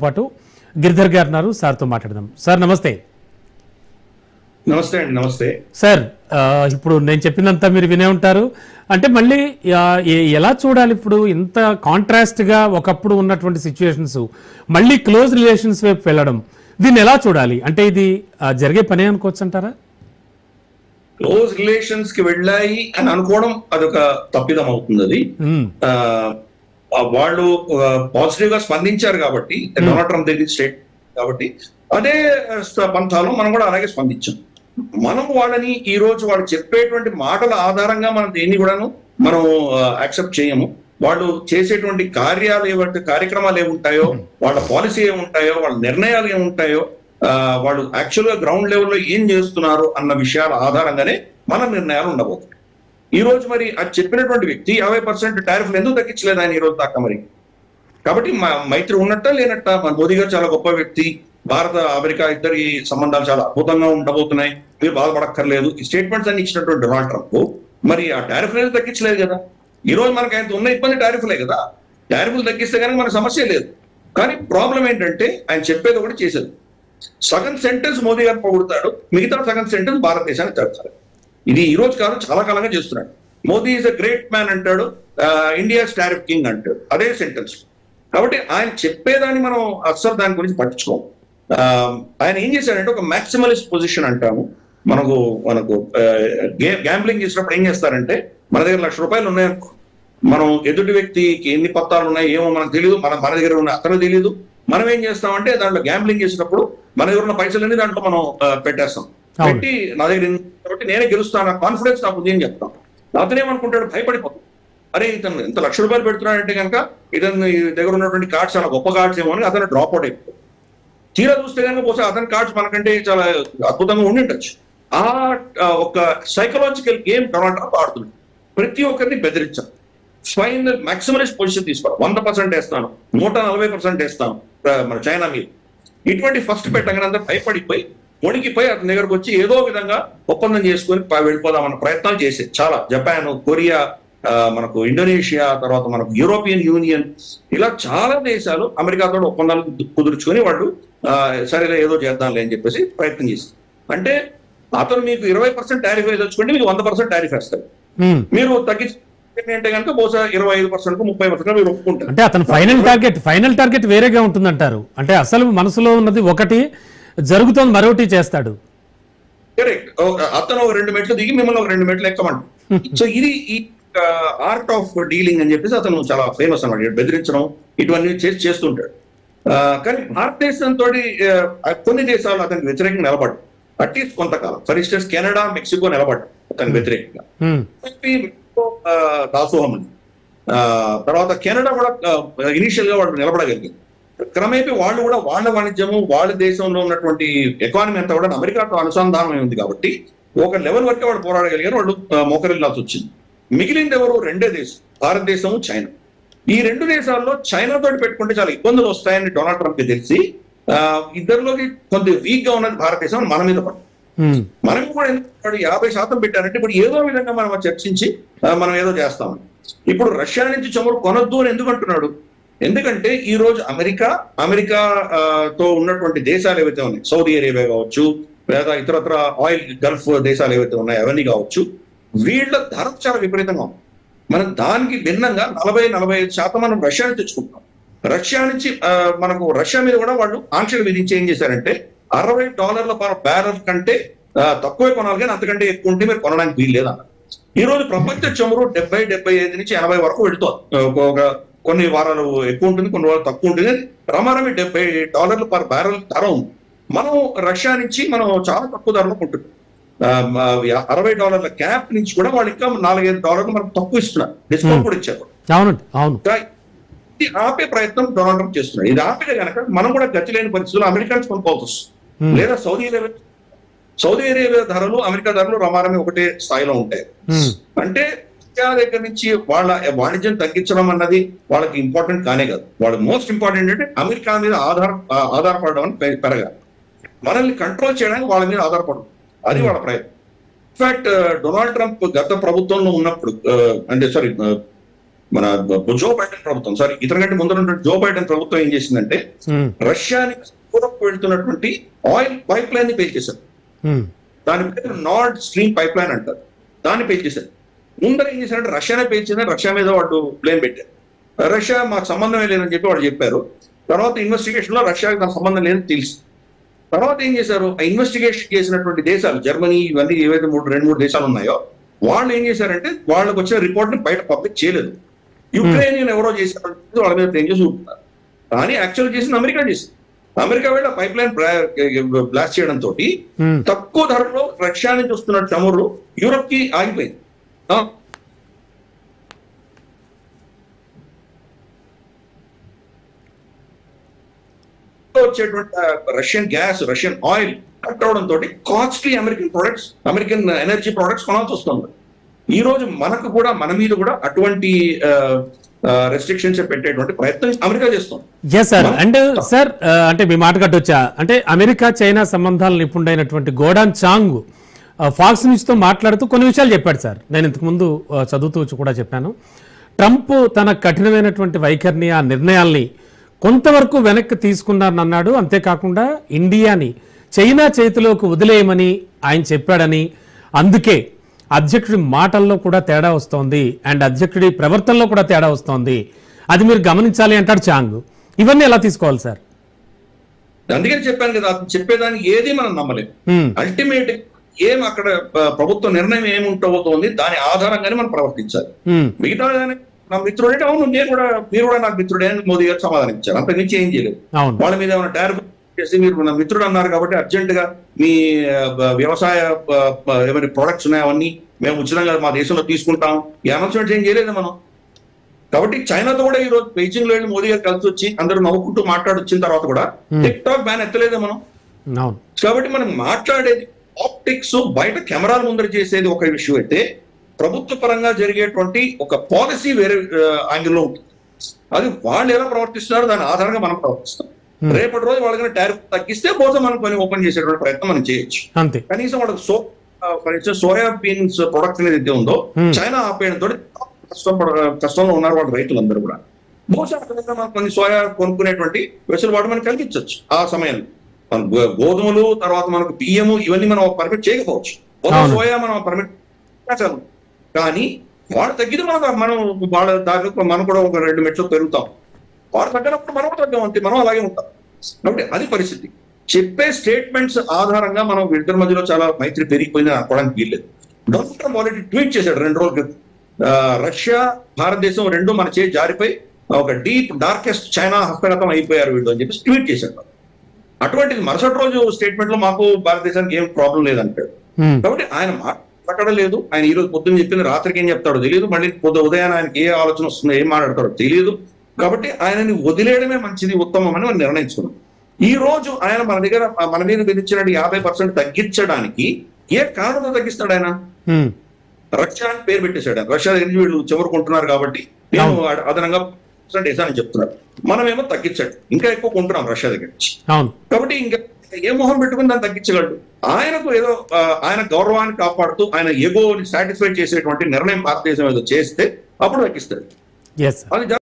పాటు గిరిధర్ గారు ఉన్నారు, సార్తో మాట్లాడదాం. సార్ నమస్తే. నమస్తే అండి. నమస్తే సార్. ఇప్పుడు నేను చెప్పినంత మీరు వినే ఉంటారు. అంటే మళ్ళీ ఎలా చూడాలి ఇప్పుడు ఇంత కాంట్రాస్ట్గా ఒకప్పుడు ఉన్నటువంటి సిచ్యువేషన్స్ మళ్ళీ క్లోజ్ రిలేషన్స్ వైపు వెళ్ళడం, దీన్ని ఎలా చూడాలి? అంటే ఇది జరిగే పనే అనుకోవచ్చు అంటారా? క్లోజ్ రిలేషన్స్ కి వెళ్ళాయి అని అనుకోవడం అదొక తప్పిదం అవుతుంది. అది వాళ్ళు పాజిటివ్ గా స్పందించారు కాబట్టి, డొనాల్డ్ ట్రంప్ దగ్గర స్టేట్ కాబట్టి అదే పంథాలో మనం కూడా అలాగే స్పందించాం. మనం వాళ్ళని ఈ రోజు వాళ్ళు చెప్పేటువంటి మాటల ఆధారంగా మనం దేన్ని కూడాను మనం యాక్సెప్ట్ చేయము. వాళ్ళు చేసేటువంటి కార్యక్రమాలు ఏముంటాయో, వాళ్ళ పాలసీ ఏముంటాయో, వాళ్ళ నిర్ణయాలు ఏముంటాయో, వాళ్ళు యాక్చువల్ గా గ్రౌండ్ లెవెల్లో ఏం చేస్తున్నారు అన్న విషయాల ఆధారంగానే మన నిర్ణయాలు ఉండబోతున్నాయి. ఈ రోజు మరి అది చెప్పినటువంటి వ్యక్తి 50% టారిఫ్లు ఎందుకు తగ్గించలేదు ఆయన ఈ రోజు దాకా మరి? కాబట్టి మైత్రి ఉన్నట్ట లేనట్ట? మన మోదీ గారు చాలా గొప్ప వ్యక్తి, భారత అమెరికా ఇద్దరి సంబంధాలు చాలా అద్భుతంగా ఉండబోతున్నాయి, మీరు బాధపడక్కర్లేదు, ఈ స్టేట్మెంట్స్ అన్ని ఇచ్చినటువంటి డొనాల్డ్ ట్రంప్ మరి ఆ టారిఫ్లు ఎందుకు తగ్గించలేదు కదా? ఈ రోజు మనకు ఆయన ఉన్న ఇబ్బంది టారిఫ్లే కదా. టారిఫ్లు తగ్గిస్తే కనుక మనకు సమస్య లేదు. కానీ ప్రాబ్లం ఏంటంటే ఆయన చెప్పేది ఒకటి చేసేది. సగం సెంటెన్స్ మోదీ గారు పొగుడతాడు, మిగతా సగం సెంటెన్స్ భారతదేశానికి తెస్తాడు. ఇది ఈ రోజు కాదు, చాలా కాలంగా చేస్తున్నాడు. Modi is a great man అంటాడు, ఇండియాస్ టారిఫ్ కింగ్ అంటాడు, అదే సెంటెన్స్. కాబట్టి ఆయన చెప్పేదాన్ని మనం అస్సలు దాని గురించి పట్టించుకోము. ఆయన ఏం చేశాడంటే ఒక మ్యాక్సిమలిస్ట్ పొజిషన్ అంటాము. మనకు గ్యాంబ్లింగ్ చేసినప్పుడు ఏం చేస్తారంటే, మన దగ్గర ₹1,00,000 ఉన్నాయనుకో, మనం ఎదుటి వ్యక్తికి ఎన్ని పత్తాలు ఉన్నాయి ఏమో మనకు తెలియదు, మన దగ్గర ఉన్న అతను తెలియదు. మనం ఏం చేస్తామంటే దాంట్లో గ్యాంబ్లింగ్ చేసినప్పుడు మన దగ్గర ఉన్న పైసలన్నీ దాంట్లో మనం పెట్టేస్తాం. పెట్టి నా దగ్గర కాబట్టి నేనే గెలుస్తాను, కాన్ఫిడెన్స్ నాకు ఉంది అని చెప్తాం. అతనేమనుకుంటాడు, భయపడిపోతాం. అరే ఇతను ఎంత ₹1,00,000 పెడుతున్నాడంటే కనుక ఇతను దగ్గర ఉన్నటువంటి కార్డ్స్ చాలా గొప్ప కార్డ్స్ ఏమో అని అతను డ్రాప్ అవుట్ అయిపోతాడు. తీరా చూస్తే కనుక బహుశా అతని కార్డ్స్ మనకంటే చాలా అద్భుతంగా ఉండి ఉండొచ్చు. ఆ ఒక సైకలాజికల్ గేమ్ డొనాల్డ్ ట్రంప్ ఆడుతున్నాడు. ప్రతి ఒక్కరిని బెదిరించాం. ఫైనల్ మ్యాక్సిమలిస్ట్ పొజిషన్ తీసుకోవాలి. 100% వేస్తాను, 140% వేస్తాను మన చైనా మీద. ఇటువంటి ఫస్ట్ పెట్టగానే అంతా భయపడిపోయి వణికిపోయి అతని దగ్గరకు వచ్చి ఏదో విధంగా ఒప్పందం చేసుకొని వెళ్ళిపోదామన్న ప్రయత్నాలు చేసేది చాలా. జపాన్, కొరియా, మనకు ఇండోనేషియా, తర్వాత మనకు యూరోపియన్ యూనియన్, ఇలా చాలా దేశాలు అమెరికాతో ఒప్పందాలు కుదుర్చుకొని వాళ్ళు సరేలే ఏదో చేద్దాంలే అని చెప్పేసి ప్రయత్నం చేస్తారు. అంటే అతను మీకు 20% టారిఫ్ వేసుకుంటే మీకు 100% టారిఫ్ వేస్తారు. మీరు తగ్గించుకుంటే కనుక బహుశా 25%, 30% మీరు ఒప్పుకుంటారు. అంటే అతను ఫైనల్ టార్గెట్ వేరేగా ఉంటుందంటారు. అంటే అసలు మనసులో ఉన్నది ఒకటి, జరుగుతుంది మరొకటి చేస్తాడు. కరెక్ట్. అతను ఒక 2 మెట్లు దిగి మిమ్మల్ని ఒక 2 మెట్లు ఎక్కమంటాడు. సో ఇది ఈ ఆర్ట్ ఆఫ్ డీలింగ్ అని చెప్పేసి అతను చాలా ఫేమస్ అన్నమాట. బెదిరించడం ఇటువంటి చేస్తుంటాడు. కానీ భారతదేశంతో కొన్ని దేశాలు అతనికి వ్యతిరేకంగా నిలబడ్డాయి, అట్లీస్ట్ కొంతకాలం. ఫర్ ఇన్స్టెన్స్ కెనడా, మెక్సికో నిలబడ్డాయి అతనికి వ్యతిరేకంగా. దాసోహం అని తర్వాత కెనడా కూడా ఇనిషియల్ గా వాళ్ళు నిలబడగలిగింది. క్రమేపీ వాళ్ళు కూడా వాళ్ళ వాణిజ్యము, వాళ్ళ దేశంలో ఉన్నటువంటి ఎకానమీ అంతా కూడా అమెరికాతో అనుసంధానమై ఉంది కాబట్టి ఒక లెవెల్ వరకు వాళ్ళు పోరాడగలిగారు, వాళ్ళు మోకరిల్లాల్సి వచ్చింది. మిగిలింది ఎవరు? 2 దేశం, భారతదేశము, చైనా. ఈ 2 దేశాల్లో చైనాతో పెట్టుకుంటే చాలా ఇబ్బందులు వస్తాయని డొనాల్డ్ ట్రంప్ కి తెలిసి ఇద్దరిలోకి కొంత వీక్ గా ఉన్నది భారతదేశం మన మీద పడు. మనం కూడా ఎందుకు 50% పెట్టారంటే ఇప్పుడు ఏదో విధంగా మనం చర్చించి మనం ఏదో చేస్తామని. ఇప్పుడు రష్యా నుంచి చమురు కొనొద్దు అని ఎందుకు అంటున్నాడు? ఎందుకంటే ఈ రోజు అమెరికాతో ఉన్నటువంటి దేశాలు ఏవైతే ఉన్నాయి, సౌదీ అరేబియా కావచ్చు, లేదా ఇతరత్ర ఆయిల్ గల్ఫ్ దేశాలు ఏవైతే ఉన్నాయో అవన్నీ కావచ్చు, వీళ్ళ ధర చాలా విపరీతంగా ఉంది. మనం దానికి భిన్నంగా 40-45% మనం రష్యా నుంచి తెచ్చుకుంటున్నాం. రష్యా నుంచి మనకు రష్యా మీద కూడా వాళ్ళు ఆంక్షలు విధించి ఏం చేశారంటే $60 పర్ బ్యారెల్ కంటే తక్కువే కొనాలి, కానీ అంతకంటే ఎక్కువ ఉంటే మీరు కొనడానికి వీలు లేదన్న. ఈ రోజు ప్రపంచ చమురు 70-75 నుంచి 80 వరకు వెళుతుంది. కొన్ని వారాలు ఎక్కువ ఉంటుంది, కొన్ని వారాలు తక్కువ ఉంటుంది. రమారమి $70 పర్ బ్యారెల్ ధర ఉంది. మనం రష్యా నుంచి మనం చాలా తక్కువ ధరలో కొంటున్నాం. $60 క్యాప్ నుంచి కూడా వాళ్ళు ఇంకా $4-5 మనకు తక్కువ ఇస్తున్నారు, డిస్కౌంట్ కూడా ఇచ్చారు. ఇది ఆపే ప్రయత్నం డొనాల్డ్ ట్రంప్ చేస్తున్నాడు. ఇది ఆపితే కనుక మనం కూడా గతి లేని పరిస్థితుల్లో అమెరికన్స్ కొనుక్కోవాల్సి వస్తుంది. లేదా సౌదీ అరేబియా ధరలు, అమెరికా ధరలు రమారమి ఒకటే స్థాయిలో ఉంటాయి. అంటే దగ్గర నుంచి వాళ్ళ వాణిజ్యం తగ్గించడం అన్నది వాళ్ళకి ఇంపార్టెంట్ కానే కాదు. వాళ్ళకి మోస్ట్ ఇంపార్టెంట్ అంటే అమెరికా మీద ఆధారపడడం అని పెరగాలి. మనల్ని కంట్రోల్ చేయడానికి వాళ్ళ మీద ఆధారపడడం, అది వాళ్ళ ప్రయత్నం. ఇన్ఫాక్ట్ డొనాల్డ్ ట్రంప్ గత ప్రభుత్వంలో ఉన్నప్పుడు, అంటే మన జో బైడెన్ ప్రభుత్వం, సారీ ఇతరుకంటే ముందు ఉన్నటువంటి జో బైడెన్ ప్రభుత్వం ఏం చేసిందంటే రష్యాని యూరోప్ వెళ్తున్నటువంటి ఆయిల్ పైప్ లైన్ ని పేల్చేశారు. దాని పేరు నార్డ్ స్ట్రీమ్ పైప్ లైన్ అంటారు. దాన్ని పేల్చేశారు. ముందర ఏం చేశారంటే రష్యానే పేల్చిందని రష్యా మీద వాళ్ళు బ్లేమ్ పెట్టారు. రష్యా మాకు సంబంధమే లేదని చెప్పి వాళ్ళు చెప్పారు. తర్వాత ఇన్వెస్టిగేషన్ లో రష్యాకి దాని సంబంధం లేదని తెలిసి తర్వాత ఏం చేశారు, ఆ ఇన్వెస్టిగేషన్ చేసినటువంటి దేశాలు జర్మనీ ఇవన్నీ ఏవైతే 2-3 దేశాలు ఉన్నాయో వాళ్ళు ఏం చేశారంటే వాళ్ళకి వచ్చిన రిపోర్ట్ ని బయట పబ్లిక్ చేయలేదు. యుక్రెయిన్ ఎవరో చేశారు వాళ్ళ మీద బ్లేమ్ చేసి చూపుతున్నారు. కానీ యాక్చువల్ చేసింది అమెరికా చేసింది. అమెరికా వెళ్ళి పైప్ లైన్ బ్లాస్ట్ చేయడంతో తక్కువ ధరలో రష్యా నుంచి వస్తున్న చమురు యూరోప్ కి ఆగిపోయింది. వచ్చేటువంటి Russian gas, Russian oil cut అవడంతో costly American products, American energy products కొనాల్సి వస్తుంది. ఈ రోజు మనకు కూడా మన మీద కూడా అటువంటి రెస్ట్రిక్షన్స్ పెట్టేటువంటి ప్రయత్నం అమెరికా చేస్తుంది. అండ్ సార్ అంటే మీ మాట కట్టొచ్చా అంటే అమెరికా చైనా సంబంధాల నిపుణుడైనటువంటి గోడాన్ చాంగ్ ఫాక్స్ న్యూస్ తో మాట్లాడుతూ కొన్ని విషయాలు చెప్పాడు సార్. నేను ఇంతకు ముందు చదువుతూ కూడా చెప్పాను. ట్రంప్ తన కఠినమైనటువంటి వైఖరిని, ఆ నిర్ణయాల్ని కొంతవరకు వెనక్కి తీసుకున్నారని అన్నాడు. అంతేకాకుండా ఇండియాని చైనా చేతిలోకి వదిలేయమని ఆయన చెప్పాడని, అందుకే అధ్యక్షుడి మాటల్లో కూడా తేడా వస్తోంది అండ్ అధ్యక్షుడి ప్రవర్తనలో కూడా తేడా వస్తోంది, అది మీరు గమనించాలి అంటాడు చాంగ్. ఇవన్నీ ఎలా తీసుకోవాలి సార్? అందుకని చెప్పాను కదా, చెప్పేదాన్ని ఏది మనం నమ్మలేము. అల్టిమేట్ ఏం అక్కడ ప్రభుత్వ నిర్ణయం ఏముంటబోతోంది దాని ఆధారంగానే మనం ప్రవర్తించాలి. మిగతా నా మిత్రుడే అవును నేను కూడా, మీరు కూడా నాకు మిత్రుడే అని మోదీ గారు సమాధానం ఇచ్చారు. అంతకు మించి ఏం చేయలేదు. వాళ్ళ మీద ఏమైనా టారిఫ్ చేసి మీరు నా మిత్రుడు అన్నారు కాబట్టి అర్జెంట్ గా మీ వ్యవసాయ ఏమైనా ప్రొడక్ట్స్ ఉన్నాయి అవన్నీ మేము ఉచితంగా మా దేశంలో తీసుకుంటాం ఈ అనౌన్స్మెంట్స్ ఏం చేయలేదు మనం. కాబట్టి చైనాతో కూడా ఈ రోజు బీజింగ్ లో వెళ్ళి మోదీ గారు కలిసి వచ్చి అందరూ నవ్వుకుంటూ మాట్లాడొచ్చిన తర్వాత కూడా టిక్ టాక్ బ్యాన్ ఎత్తలేదు మనం. కాబట్టి మనం మాట్లాడేది ఆప్టిక్స్ బయట కెమెరాల ముందర చేసేది ఒక విషయం అయితే, ప్రభుత్వ పరంగా జరిగేటువంటి ఒక పాలసీ వేరే యాంగిల్లో ఉంటుంది. అది వాళ్ళు ఎలా ప్రవర్తిస్తున్నారో దాని ఆధారంగా మనం ప్రవర్తిస్తాం. రేపటి రోజు వాళ్ళకైనా టారిఫ్ తగ్గిస్తే బహుశా మనం పని ఓపెన్ చేసేటువంటి ప్రయత్నం మనం చేయొచ్చు. కనీసం వాళ్ళకి సోయా బీన్స్ ప్రొడక్ట్ అనేది ఉందో చైనా ఆపేయడంతో కష్టంలో ఉన్నారు వాళ్ళ రైతులందరూ కూడా. బహుశా మనం కొన్ని సోయా కొనుక్కునేటువంటి వెసులుబాటు మనం కలిగించవచ్చు. ఆ సమయంలో మన గోధుమలు తర్వాత మనకు బియ్యము ఇవన్నీ మనం పర్మిట్ చేయకపోవచ్చు. సోయా మనం పర్మిట్ చేస్తాము. కానీ వాడు తగ్గితే మనం వాళ్ళ దాని మనం కూడా ఒక 2 మెట్లు పెరుగుతాం. వాడు తగ్గినప్పుడు మనం తగ్గాం అంతే, మనం అలాగే ఉంటాం. కాబట్టి అది పరిస్థితి. చెప్పే స్టేట్మెంట్స్ ఆధారంగా మనం ఇద్దరి మధ్యలో చాలా మైత్రి పెరిగిపోయిందని అనుకోవడానికి వీల్లేదు. డొనాల్డ్ ట్రంప్ ఆల్రెడీ ట్వీట్ చేశాడు 2 రోజుల క్రితం, రష్యా భారతదేశం రెండు మన చేయి జారిపోయి ఒక డీప్ డార్కెస్ట్ చైనా హస్తగతం అయిపోయారు వీళ్ళు అని చెప్పి ట్వీట్ చేశాడు. అటువంటిది మరుసటి రోజు స్టేట్మెంట్ లో మాకు భారతదేశానికి ఏం ప్రాబ్లం లేదంటాడు. కాబట్టి ఆయన మాట్లాడలేదు. ఆయన ఈ రోజు పొద్దున్న చెప్పింది రాత్రికి ఏం చెప్తాడో తెలియదు, మళ్ళీ ఉదయాన్ని ఆయనకి ఏ ఆలోచన వస్తుందో ఏం మాట్లాడతాడో తెలియదు. కాబట్టి ఆయనని వదిలేయడమే మంచిది, ఉత్తమం అని మనం నిర్ణయించుకున్నాం. ఈ రోజు ఆయన మన మీద విధించినట్టు 50% తగ్గించడానికి ఏ కారణంతో తగ్గిస్తాడు ఆయన? రష్యా అని పేరు పెట్టేశాడు. రష్యా దగ్గర నుంచి వీళ్ళు చెమరుకుంటున్నారు కాబట్టి నేను అదనంగా వేసానని చెప్తున్నారు. మనమేమో తగ్గించాడు, ఇంకా ఎక్కువ కొంటున్నాం రష్యా దగ్గర నుంచి. కాబట్టి ఇంకా ఏ మొహం పెట్టుకుని దాన్ని తగ్గించగలడు? ఆయనకు ఏదో ఆయన గౌరవాన్ని కాపాడుతూ ఆయన ఎగోని సాటిస్ఫై చేసేటువంటి నిర్ణయం భారతదేశం ఏదో చేస్తే అప్పుడు తగ్గిస్తాడు. అది